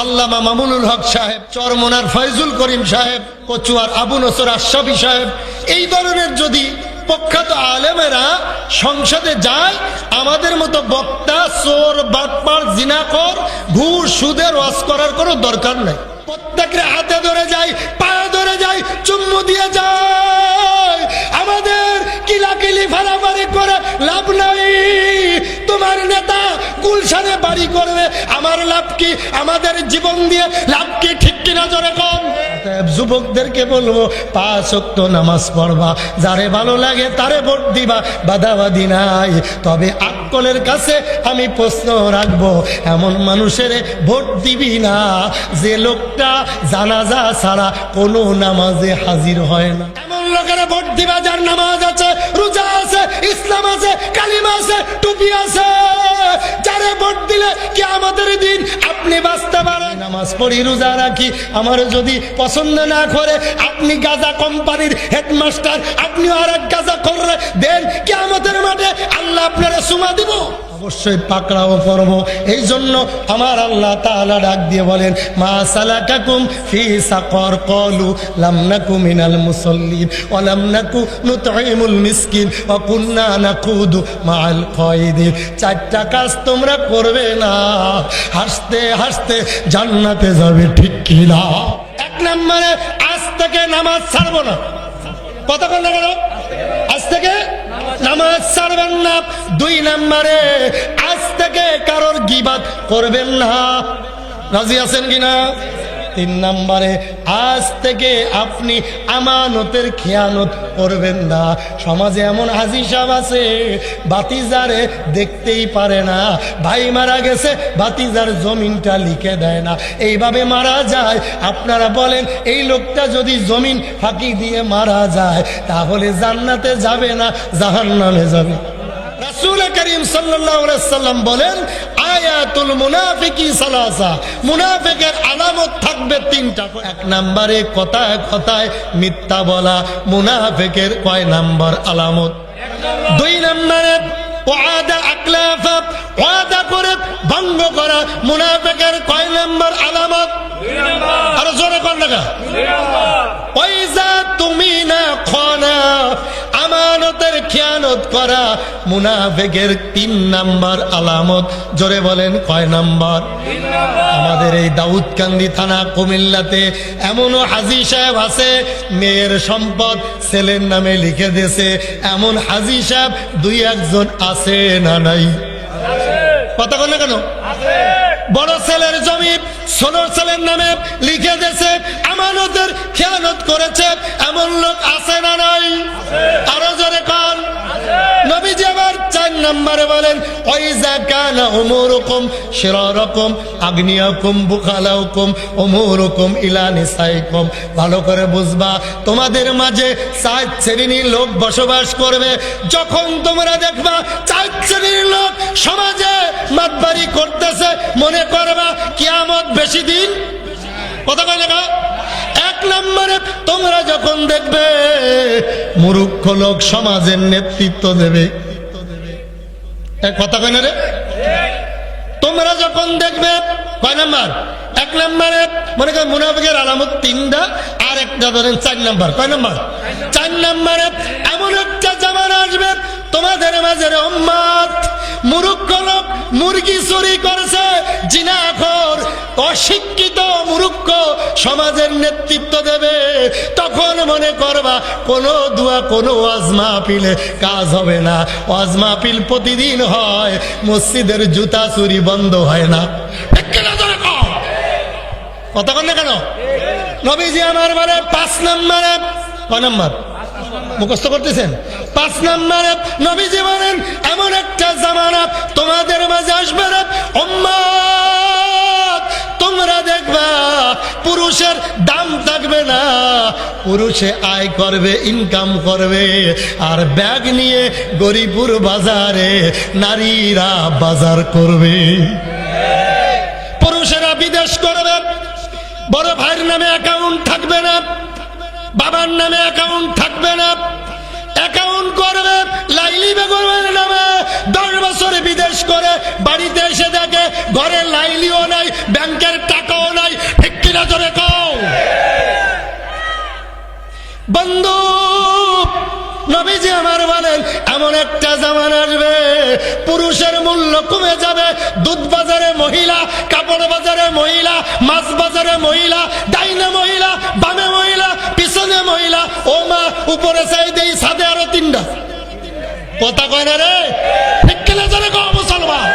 আল্লামা মামুনুল হক সাহেব, চরমনার ফয়জুল করিম সাহেব, কচুয়ার আবু নসর আশরাফি সাহেব, এই ধরনের যদি প্রখ্যাত আলেমেরা সংসদে যায়, আমাদের মতো বক্তা, চোর, বাটপার, জিনাখোর, ঘুষ, সুদের ওয়াজ করার কোনো দরকার নাই। প্রত্যেকের হাতে ধরে যায়, পায়ে ধরে যায়, চুম্মু দিয়ে যায়। আমাদের কিলাকিলি ফালাফারি করে লাভ নাই। তোমার নেতা গুলশানে বাড়ি করবে, আমার লাভ কি? আমাদের জীবন দিয়ে লাভ কি? ঠিক কিনা জোরে কম। যুবকদেরকে বলবো, 5 ওয়াক্ত নামাজ পড়বা, যারে ভালো লাগে তারে ভোট দিবা, বাধাবাধি নাই। তবে আকলের কাছে আমি প্রশ্ন রাখবো, এমন মানুষের ভোট দিবি না যে লোকটা জানাজা ছাড়া কোনো নামাজে হাজির হয় না। এমন লোকেরা ভোট দিবা যার নামাজ আছে, রোজা আছে, ইসলাম আছে, কালিমা আছে, টুপি আছে। যারে ভোট দিলে কি আমাদের দিন আপনি বাঁচতে পারেন। নামাজ পড়ি, রোজা রাখি, আমার যদি পছন্দ না করে আপনি গাজা কোম্পানির হেডমাস্টার, আপনিও আর এক গাজা করে দেন, কি আমাদের মাঠে আল্লাহ আপনারা সুমা দিব? অবশ্যই পাকড়াও করবো। এই জন্য আমার আল্লাহ তাআলা ডাক দিয়ে বলেন, মা সালাকাকুম ফি সাকর, ক্বালু লাম নাকু মিনাল মুসাল্লিন ওয়া লাম নাকু নুতঈমুল মিসকিন ওয়া কুননা নাকুদু মাআল কায়দিন। 4টা কাজ তোমরা করবে না, হাসতে হাসতে জান্নাতে যাবে, ঠিক কি না? 1 নম্বরে আজ থেকে নামাজ ছাড়বো না। কতক্ষণ না কেন? আজ থেকে নামাজ ছাড়বেন না। 2 নম্বরে আজ থেকে কারোর গীবাত করবেন না। রাজি আছেন কিনা? 3 নম্বরে আজ থেকে আপনি আমানতের খেয়ানত করবেন না। সমাজে এমন হাজি সাহেব আছে, বাতিজারে দেখতেই পারে না, ভাই মারা গেছে, বাতিজার জমিনটা লিখে দেয় না, এইভাবে মারা যায়। আপনারা বলেন, এই লোকটা যদি জমিন ফাঁকি দিয়ে মারা যায়, তাহলে জান্নাতে যাবে না জাহান্নামে যাবে? রাসূল করিম সাল্লাল্লাহু আলাইহি সাল্লাম বলেন, আয়াতুল মুনাফিকি সালাসা, মুনাফিকের আলামত থাকবে 3টা। 1 নম্বরে কথায় কথায় মিথ্যা বলা, মুনাফিকের কয় নাম্বার আলামত? 2 নম্বরে ওয়াদা আকলাফা, ওয়াদা করে ভঙ্গ করা, মুনাফিকের কয় নাম্বার আলামত? 2 নাম্বার। আর জোরে কোন লাগা? 2 নাম্বার। ওয়াইজা তুমিনা খানা, আমানতের খেয়ানত করা, মুনাফিকের 3 নাম্বার আলামত। জোরে বলেন কয় নাম্বার? 3 নাম্বার। আমাদের এই দাউদকান্দি থানা কুমিল্লাতে এমনও হাজি সাহেব আছে, মেয়ের সম্পদ ছেলের নামে লিখে দিয়েছে। এমন হাজি সাহেব 2-1 জন আছে না নাই? কথা বলে কেন? বড় ছেলের জমি ছোট ছেলের নামে লিখে দিয়েছে, আমানতের খেয়ানত করেছে, এমন লোক আছে না নাই? আরো জোরে কান। নবীজি আবার 4 নম্বরে বলেন, ওয়াইজা কানা উমুরুকুম শিরারাকুম আগনিয়াকুম বুখালাউকুম উমুরুকুম ইলা নিসাইকুম। ভালো করে বুঝবা, তোমাদের মাঝে 4 শ্রেণীর লোক বসবাস করবে। যখন তোমরা দেখবা 4 শ্রেণীর লোক সমাজে মাতবাড়ি করতেছে, মনে করবা কিয়ামত বেশি দিন। কথা বলে না? 1 নম্বরে তোমরা যখন দেখবে মূর্খ লোক সমাজের নেতৃত্ব দেবে, কথা কয় না রে? তোমরা যখন দেখবে, কয় নাম্বার? 1 নম্বরে মনে করেন মুনাফিকের আলামত 3টা, আর একটা ধরেন 4 নাম্বার। কয় নাম্বার? 4 নম্বরে এমন একটা জামানা আসবে তোমাদের মাঝে উম্মত মূর্খ লোক মুরগি চুরি করেছে, জিনাখোর, অশিক্ষিত মূর্খ সমাজের নেতৃত্ব দেবে। তখন মনে করবা কোনো দোয়া, কোনো ওয়াজ মাহফিলে কাজ হবে না। ওয়াজ মাহফিল প্রতিদিন হয়, মসজিদের জুতা চুরি বন্ধ হয় না। কথা বল না কেন? নবীজি আমার বলে 5 নম্বরে, কয় নম্বর মুখস্থ করতেছেন? 5 নম্বরে নবীজি বলেন, এমন একটা জামানা তোমাদের মাঝে আসবে রে উম্মত, তোমরা দেখবা পুরুষের দাম থাকবে না, পুরুষে আয় করবে, ইনকাম করবে, আর ব্যাগ নিয়ে গরিপুর বাজারে নারীরা বাজার করবে। পুরুষেরা বিদেশ করবে, বড় ভাইয়ের নামে অ্যাকাউন্ট থাকবে না, বাবার নামে অ্যাকাউন্ট থাকবে না, অ্যাকাউন্ট করবে লাইলি বেগমের নামে। 10 বছর বিদেশ করে বাড়িতে এসে দেখে ঘরে লাইলিও নাই, ব্যাংকের টাকাও নবীজি আমার বলেন এমন একটা জামানা আসবে পুরুষের মূল্য কমে যাবে। দুধ বাজারে মহিলা, কাপড় বাজারে মহিলা, মাছ বাজারে মহিলা, ডাইনে মহিলা, বামে মহিলা, পিছনে মহিলা। ও মা, উপরে চাই দেই ছাদে আরো তিনটা। কথা কয় না রে, ঠিক কিনা জানে গো মুসলমান?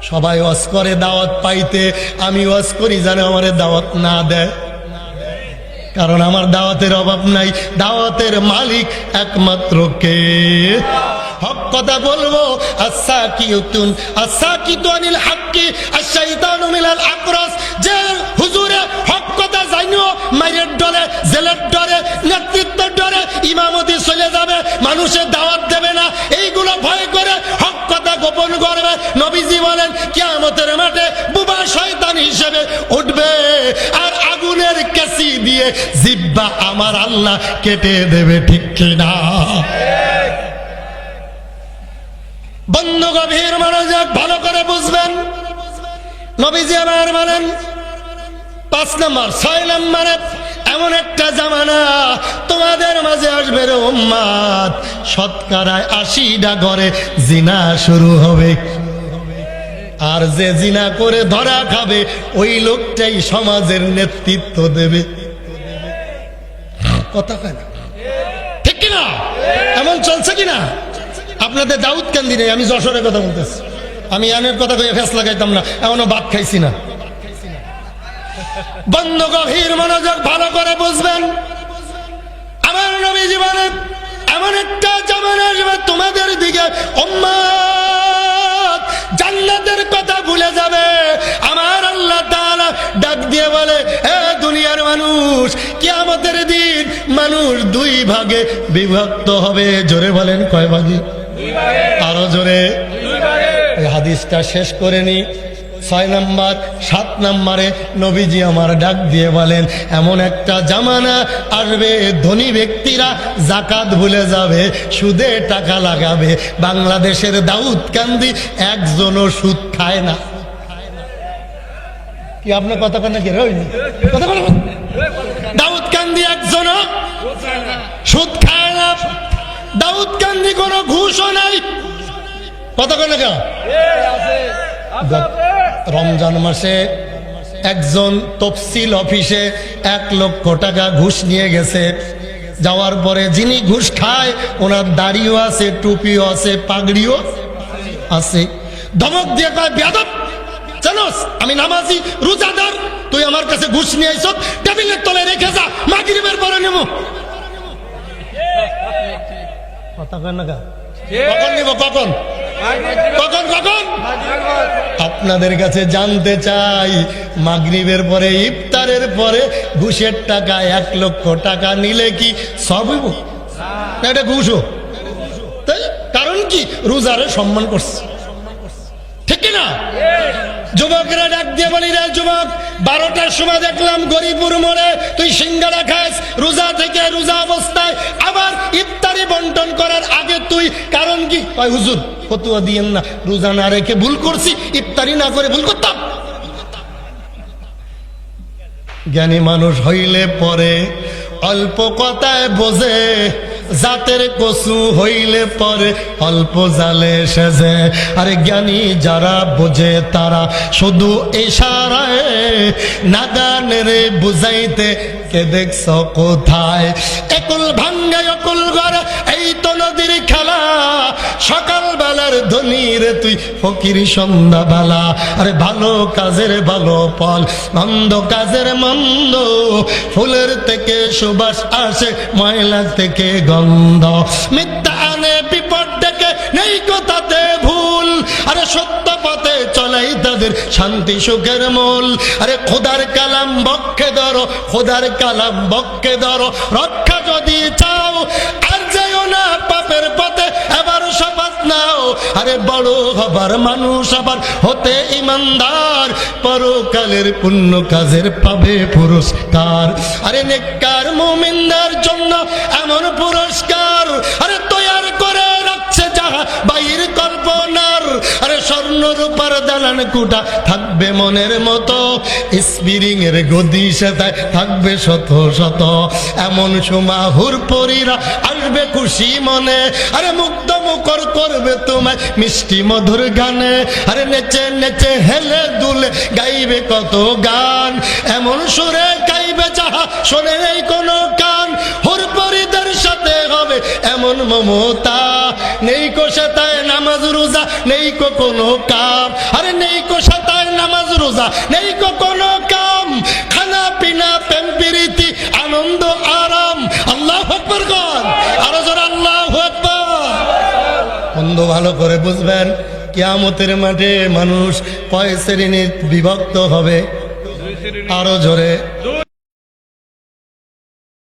সবাই ওয়াজ করে দাওয়াত পাইতে, আমি ওয়াজ করি জানে আমারে দাওয়াত না দেয়, কারণ আমার দাওয়াতের অভাব নাই। দাওয়াতের মালিক একমাত্র কে? হক কথা বলবো। আসাকিতুন আসাকিতু আনিল হাক্কি আশ-শাইতানু মিনাল আকরাস। যে হুজুরে হক কথা জানিও মাইরের ডরে, জেলের ডরে, নেতৃত্বের ডরে ইমামতি চলে যাবে, মানুষের দাওয়াত দেবে না, এইগুলো ভয় করে হক কথা গোপন করবে। নবীজি বলেন কিয়ামতের মাঠে বুবা শয়তান হিসেবে উঠবে, আর আগুনের কেসি দিয়ে জিহ্বা আমার আল্লাহ কেটে দেবে। ঠিক কিনা? বন্ধু গভীর মনোযোগ ভালো করে বুঝবেন। নবীজি আমার বলেন 5 নম্বর 6 নম্বরে এমন একটা জামানা তোমাদের মাঝে আসবে রে উম্মত, শতকরায় 80টা ঘরে জিনা শুরু হবে, আর যে জিনা করে ধরা খাবে ওই লোকটাই সমাজের নেতৃত্ব দেবে। কথা কয় না, ঠিক কিনা? এমন চলছে কিনা? আপনাদের দাউদ কান্দি নেই, আমি যশোরের কথা বলতেছি। আমি আনের কথা কয়ে ফেস লাগাইতাম না, এখনো ভাত খাইছি না। বন্ধ গভীর মনোযোগ ভালো করে বুঝবেন। আমার নবীজি বলেন এমন একটা জামানা আসবে তোমাদের দিকে উম্মত জান্নাতের কথা ভুলে যাবে। আমার আল্লাহ তাআলা ডাক দিয়ে বলে, হে দুনিয়ার মানুষ, কিয়ামতের দিন মানুষ 2 ভাগে বিভক্ত হবে। জোরে বলেন কয় ভাগে? 2 ভাগে। আরো জোরে? 2 ভাগে। এই হাদিসটা শেষ করে নি। 6 নম্বর 7 নম্বরে নবীজি আমার ডাক দিয়ে বলেন এমন একটা জামানা আসবে ধনী ব্যক্তিরা যাকাত ভুলে যাবে, সুদে টাকা লাগাবে। বাংলাদেশের দাউদ কান্দি একজনও সুদ খায় না। কি আপনার কথা কেন কি কথা বল? দাউদ কান্দি একজনও সুদ খায় না। দাউদ কান্দি কোনো ঘুষও নাই। কথা কেন কেন? রমজান মাসে একজন তফসিল অফিসে 1 লক্ষ টাকা ঘুষ নিয়ে গেছে। যাওয়ার পরে যিনি ঘুষ খায় ওনার দাড়িও আছে, টুপিও আছে, পাগড়িও আছে। ধমক দিয়ে কয়, বেয়াদব, জানোস আমি নামাজি রোজাদার, তুই আমার কাছে ঘুষ নিয়ে আইছ, টেবিলের তলে রেখে যা, মাগরিবের পরে নেব। কথা কয় না কা? কখন নিব? কখন কখন কখন? আপনাদের কাছে জানতে চাই, মাগরিবের পরে ইফতারের পরে ঘুষের টাকা 1 লক্ষ টাকা নিলে কি সব হইব? এটা ঘুষও। তাই কারণ কি? রোজারে সম্মান করছে, ঠিক কিনা? যুবকরা ডাক দিয়ে বলি, রে যুবক, 12টার সময় দেখলাম গরিপুর মোড়ে তুই সিঙ্গারা খাস রোজা থেকে, রোজা অবস্থায়, আবার ইফতারি বন্টন করার আগে তুই, কারণ কি? কয় হুজুর ফতুয়া দিয়েন না, রোজা না রেখে ভুল করছি, ইফতারি না করে ভুল করতাম। জ্ঞানী মানুষ হইলে পরে অল্প কথায় বোঝে, জাতের কচু হইলে পরে অল্প জালে সেজে। আরে জ্ঞানী যারা বোঝে তারা শুধু ইশারায় নাদানের বুঝাইতে কে দেখছ কোথায়? একুল ভাঙ্গে অকুল গড়ে, এই তো নদীর খেলা। সকাল বেলার ধনী রে তুই ফকির সন্ধ্যা বেলা। আরে ভালো কাজের ভালো ফল, মন্দ কাজের মন্দ। ফুলের থেকে সুবাস আসে, ময়লা থেকে গন্ধ। মিথ্যা আনে বিপদ ডেকে, নেই কথাতে ভুল। আরে সত্য পথে চলাই তাদের শান্তি সুখের মূল। আরে খোদার কালাম বক্ষে ধরো, খোদার কালাম বক্ষে ধরো। রক্ষা যদি চাও আর যেও না পাপের পথে, এবার শপথ নাও। আরে বড় হবার মানুষ আবার হতে ইমানদার, পরকালের পুণ্য কাজের পাবে পুরস্কার। আরে নেককার মুমিনদের জন্য এমন পুরস্কার আরে তৈয়ার করে রাখছে যাহা বাইর কল্পনার। আরে স্বর্ণ রূপার দালান কুটা থাকবে মনের মতো, স্প্রিং এর গদি সেটায় থাকবে শত শত। এমন সুমাহুর পরীরা হাসবে খুশি মনে, আরে মুগ্ধ মুখর করবে তোমায় মিষ্টি মধুর গানে, আরে নেচে নেচে হেলে দুলে গাইবে কত গান, এমন সুরে গাইবে যাহা শোনে নেই কোনো কান, হুরপরিদের সাথে হবে এমন মমতা, নেই কো সাতায় নামাজ রোজা নেই কো কোনো কাম, আরে নেই কো সাতায় নামাজ রোজা নেই কো কোনো কাম, খানা পিনা প্রেম প্রীতি আনন্দ আরাম। আল্লাহু আকবার কর, আরো জোরে আল্লাহু আকবার। বন্ধু ভালো করে বুঝবেন, কিয়ামতের মাঠে মানুষ কয় শ্রেণীতে বিভক্ত হবে? আরো জোরে।